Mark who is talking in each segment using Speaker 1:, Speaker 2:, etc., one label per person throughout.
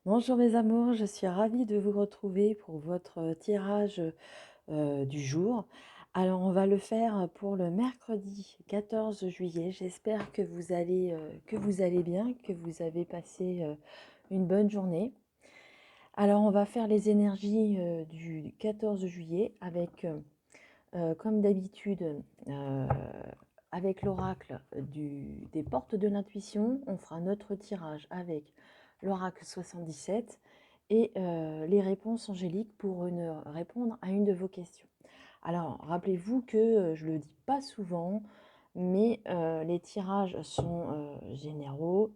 Speaker 1: Bonjour mes amours, je suis ravie de vous retrouver pour votre tirage du jour. Alors on va le faire pour le mercredi 14 juillet. J'espère que vous allez bien, que vous avez passé une bonne journée. Alors on va faire les énergies du 14 juillet avec, comme d'habitude, euh, avec l'oracle des portes de l'intuition. On fera notre tirage avec l'oracle 77 et les réponses angéliques pour répondre à une de vos questions. Alors, rappelez-vous que je ne le dis pas souvent, mais les tirages sont généraux.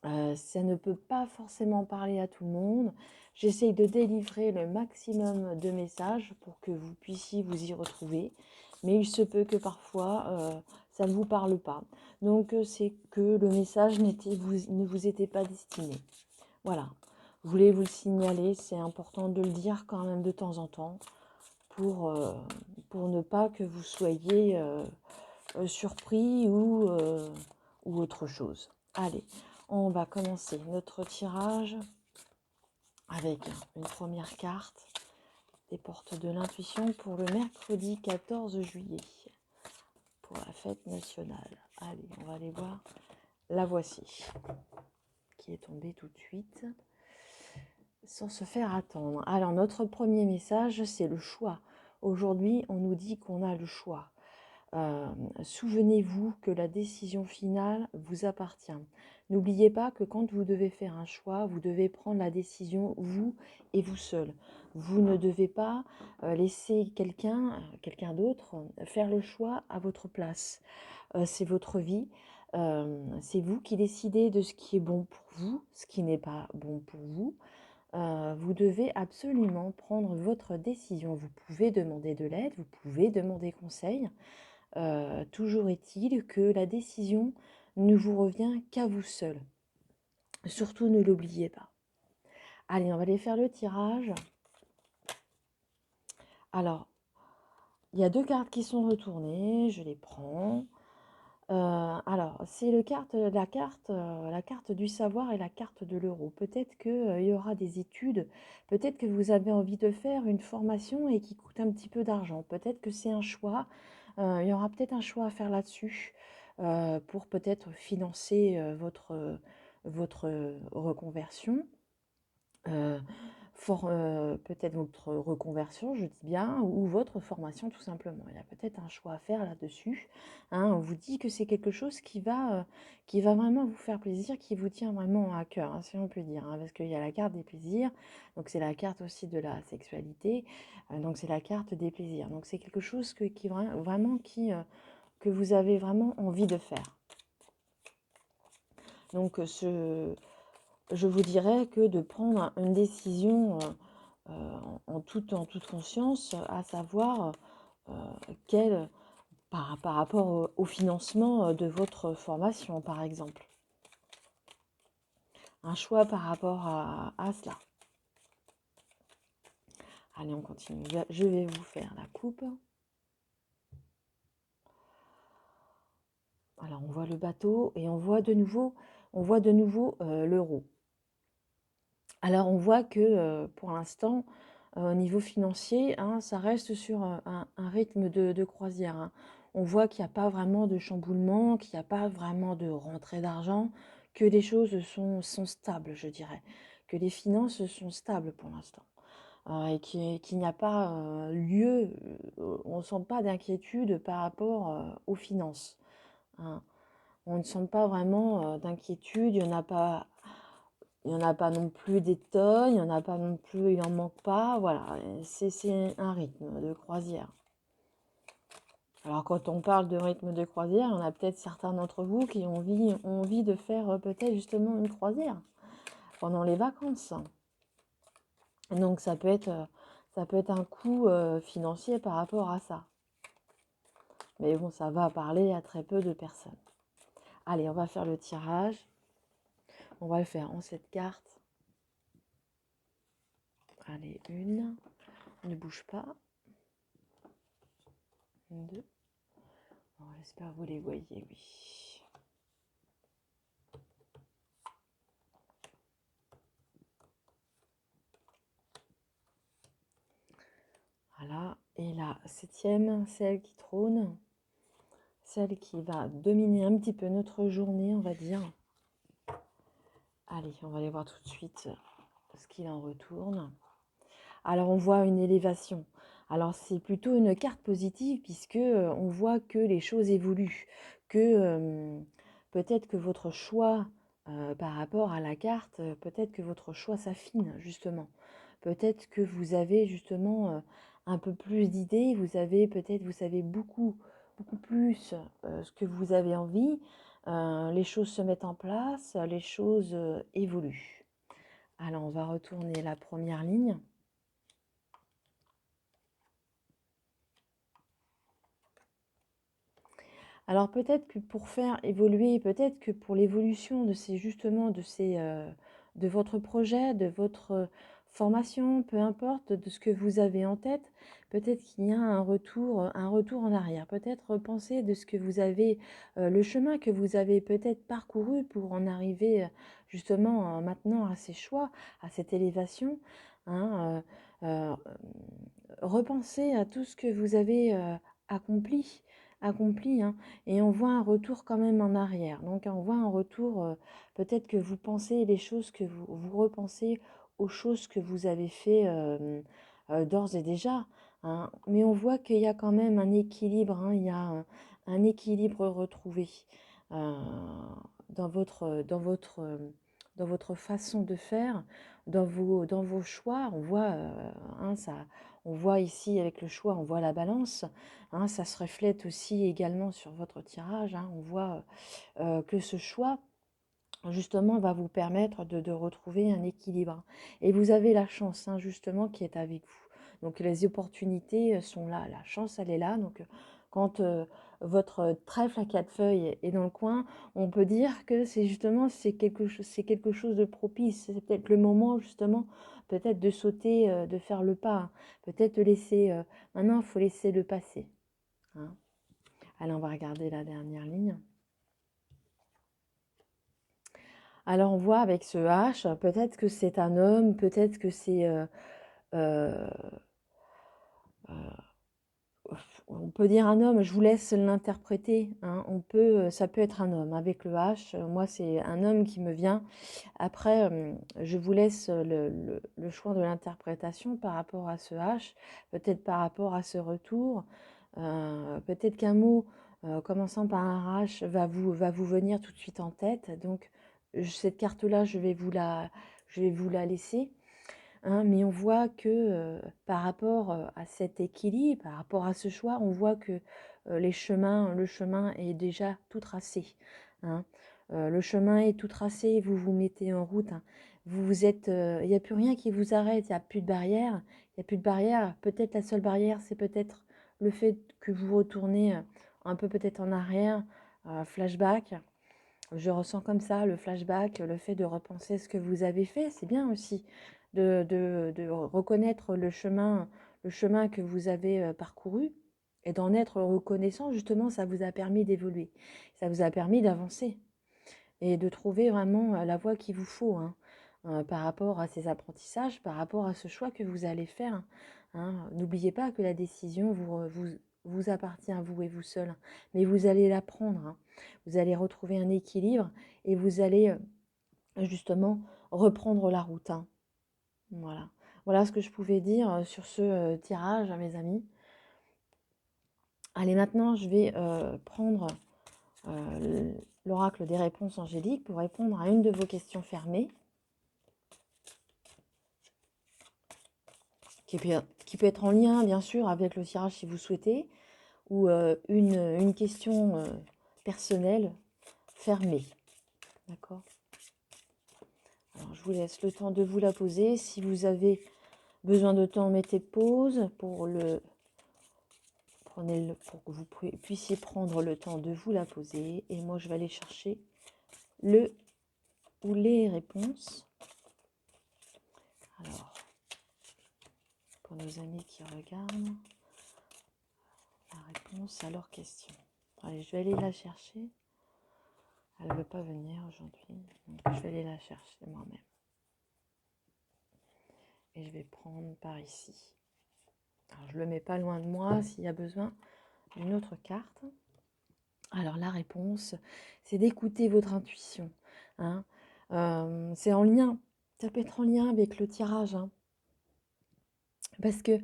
Speaker 1: Ça ne peut pas forcément parler à tout le monde. J'essaye de délivrer le maximum de messages pour que vous puissiez vous y retrouver. Mais il se peut que parfois, ça ne vous parle pas. Donc, c'est que le message ne vous était pas destiné. Voilà. Je voulais vous le signaler. C'est important de le dire quand même de temps en temps pour ne pas que vous soyez surpris ou autre chose. Allez, on va commencer notre tirage avec une première carte des portes de l'intuition pour le mercredi 14 juillet, pour la fête nationale. Allez, on va aller voir. La voici, qui est tombée tout de suite, sans se faire attendre. Alors, notre premier message, c'est le choix. Aujourd'hui, on nous dit qu'on a le choix. Euh, Souvenez-vous que la décision finale vous appartient. N'oubliez pas que quand vous devez faire un choix, vous devez prendre la décision vous et vous seul. Vous ne devez pas laisser quelqu'un d'autre faire le choix à votre place. C'est votre vie. C'est vous qui décidez de ce qui est bon pour vous, ce qui n'est pas bon pour vous. Vous devez absolument prendre votre décision. Vous pouvez demander de l'aide, vous pouvez demander conseil. Toujours est-il que la décision ne vous revient qu'à vous seul. Surtout, ne l'oubliez pas. Allez, on va aller faire le tirage. Alors, il y a deux cartes qui sont retournées. Je les prends. Alors, c'est la carte du savoir et la carte de l'euro. Peut-être qu'il y aura des études. Peut-être que vous avez envie de faire une formation et qui coûte un petit peu d'argent. Peut-être que c'est un choix. Il y aura peut-être un choix à faire là-dessus pour peut-être financer votre reconversion. Euh, Peut-être votre reconversion, je dis bien, ou votre formation tout simplement. Il y a peut-être un choix à faire là-dessus. Hein. On vous dit que c'est quelque chose qui va vraiment vous faire plaisir, qui vous tient vraiment à cœur, hein, si on peut dire. Hein, parce qu'il y a la carte des plaisirs, donc c'est la carte aussi de la sexualité, donc c'est la carte des plaisirs. Donc c'est quelque chose que vous avez vraiment envie de faire. Donc je vous dirais que de prendre une décision en toute conscience, à savoir quel, par rapport au financement de votre formation, par exemple. Un choix par rapport à cela. Allez, on continue. Je vais vous faire la coupe. Alors, on voit le bateau et on voit de nouveau l'euro. Alors, on voit que pour l'instant, au niveau financier, hein, ça reste sur un rythme de croisière. Hein. On voit qu'il n'y a pas vraiment de chamboulement, qu'il n'y a pas vraiment de rentrée d'argent, que les choses sont stables, je dirais. Que les finances sont stables pour l'instant. Et qu'il n'y a pas lieu, on ne sent pas d'inquiétude par rapport aux finances. Hein. On ne sent pas vraiment d'inquiétude, il n'y en a pas non plus des tonnes, il n'y en a pas non plus, il n'en manque pas, voilà, c'est un rythme de croisière. Alors quand on parle de rythme de croisière, il y en a peut-être certains d'entre vous qui ont envie de faire peut-être justement une croisière pendant les vacances. Donc ça peut être un coût financier par rapport à ça. Mais bon, ça va parler à très peu de personnes. Allez, on va faire le tirage. On va le faire en cette carte. Allez, une. Ne bouge pas. Deux. Bon, j'espère que vous les voyez, oui. septième, celle qui trône, celle qui va dominer un petit peu notre journée, on va dire. Allez, on va aller voir tout de suite ce qu'il en retourne. Alors, on voit une élévation. Alors, c'est plutôt une carte positive puisque on voit que les choses évoluent, que peut-être que votre choix par rapport à la carte, peut-être que votre choix s'affine justement. Peut-être que vous avez justement un peu plus d'idées, vous avez peut-être, vous savez beaucoup plus ce que vous avez envie. Les choses se mettent en place, les choses évoluent. Alors, on va retourner la première ligne. Alors peut-être que pour faire évoluer, peut-être que pour l'évolution de ces justement de votre projet, de votre formation, peu importe, de ce que vous avez en tête, peut-être qu'il y a un retour en arrière. Peut-être repenser de ce que vous avez, le chemin que vous avez peut-être parcouru pour en arriver justement maintenant à ces choix, à cette élévation. Hein, repensez à tout ce que vous avez accompli, hein, et on voit un retour quand même en arrière. Donc on voit un retour, peut-être que vous pensez les choses que vous repensez aux choses que vous avez fait d'ores et déjà, hein. Mais on voit qu'il y a quand même un équilibre, hein, il y a un équilibre retrouvé euh, dans votre façon de faire, dans vos choix. On voit, hein, on voit ici avec le choix, on voit la balance. Hein, ça se reflète aussi également sur votre tirage, hein. On voit que ce choix, justement, va vous permettre de retrouver un équilibre. Et vous avez la chance, hein, justement, qui est avec vous. Donc les opportunités sont là, la chance, elle est là. Donc quand votre trèfle à 4 feuilles est dans le coin, on peut dire que c'est justement c'est quelque chose de propice. C'est peut-être le moment, justement, peut-être de sauter, de faire le pas, hein. Peut-être de laisser... maintenant, il faut laisser le passer, hein. Allez, on va regarder la dernière ligne. Alors on voit avec ce H, peut-être que c'est un homme, peut-être que c'est... euh, on peut dire un homme, je vous laisse l'interpréter, hein. Ça peut être un homme avec le H. Moi, c'est un homme qui me vient. Après, je vous laisse le choix de l'interprétation par rapport à ce H, peut-être par rapport à ce retour. Peut-être qu'un mot commençant par un H va vous venir tout de suite en tête. Donc, cette carte-là, je vais vous la laisser. Hein, mais on voit que par rapport à cet équilibre, par rapport à ce choix, on voit que le chemin est déjà tout tracé, hein. Le chemin est tout tracé, vous vous mettez en route, hein. Il n'y a plus rien qui vous arrête, il n'y a plus de barrière, il n'y a plus de barrière. Peut-être la seule barrière, c'est peut-être le fait que vous retournez un peu peut-être en arrière, flashback. Je ressens comme ça le flashback, le fait de repenser ce que vous avez fait. C'est bien aussi de reconnaître le chemin que vous avez parcouru et d'en être reconnaissant. Justement, ça vous a permis d'évoluer. Ça vous a permis d'avancer et de trouver vraiment la voie qu'il vous faut, hein, par rapport à ces apprentissages, par rapport à ce choix que vous allez faire, hein. N'oubliez pas que la décision vous appartient à vous et vous seul, hein, mais vous allez la prendre, hein. Vous allez retrouver un équilibre et vous allez justement reprendre la route, hein. Voilà. Voilà ce que je pouvais dire sur ce tirage, mes amis. Allez, maintenant, je vais prendre l'oracle des réponses angéliques pour répondre à une de vos questions fermées, qui peut être en lien, bien sûr, avec le tirage si vous souhaitez, ou une question personnelle fermée. D'accord? Alors, je vous laisse le temps de vous la poser. Si vous avez besoin de temps, mettez pause pour pour que vous puissiez prendre le temps de vous la poser. Et moi, je vais aller chercher le ou les réponses. Alors, pour nos amis qui regardent, la réponse à leurs questions. Allez, je vais aller la chercher. Elle ne veut pas venir aujourd'hui, donc je vais aller la chercher moi-même. Et je vais prendre par ici. Alors, je ne le mets pas loin de moi s'il y a besoin d'une autre carte. Alors, la réponse, c'est d'écouter votre intuition. Hein. C'est en lien, ça peut être en lien avec le tirage. Hein. Parce que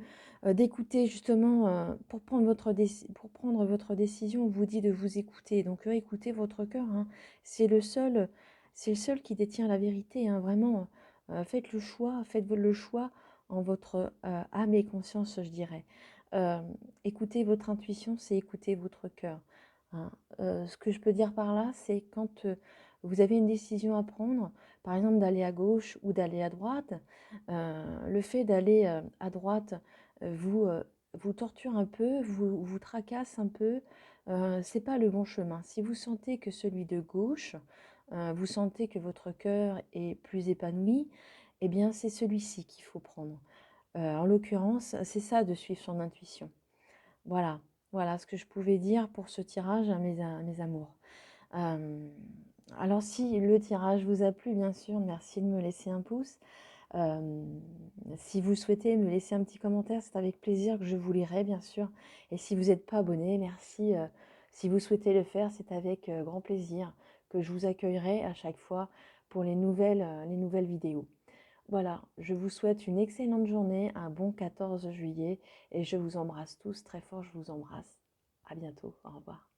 Speaker 1: d'écouter justement, pour prendre votre décision, on vous dit de vous écouter. Donc écoutez votre cœur. Hein. C'est le seul qui détient la vérité. Hein. Vraiment, faites le choix en votre âme et conscience, je dirais. Écoutez votre intuition, c'est écouter votre cœur. Hein. Ce que je peux dire par là, c'est quand vous avez une décision à prendre, par exemple d'aller à gauche ou d'aller à droite, le fait d'aller à droite vous torture un peu, vous tracasse un peu, c'est pas le bon chemin. Si vous sentez que celui de gauche, vous sentez que votre cœur est plus épanoui, eh bien c'est celui-ci qu'il faut prendre. En l'occurrence, c'est ça de suivre son intuition. Voilà, voilà ce que je pouvais dire pour ce tirage à mes amours. Alors si le tirage vous a plu, bien sûr, merci de me laisser un pouce. Si vous souhaitez me laisser un petit commentaire, c'est avec plaisir que je vous lirai, bien sûr. Et si vous n'êtes pas abonné, merci. Si vous souhaitez le faire, c'est avec grand plaisir que je vous accueillerai à chaque fois pour les nouvelles vidéos. Voilà, je vous souhaite une excellente journée, un bon 14 juillet et je vous embrasse tous très fort, je vous embrasse. À bientôt, au revoir.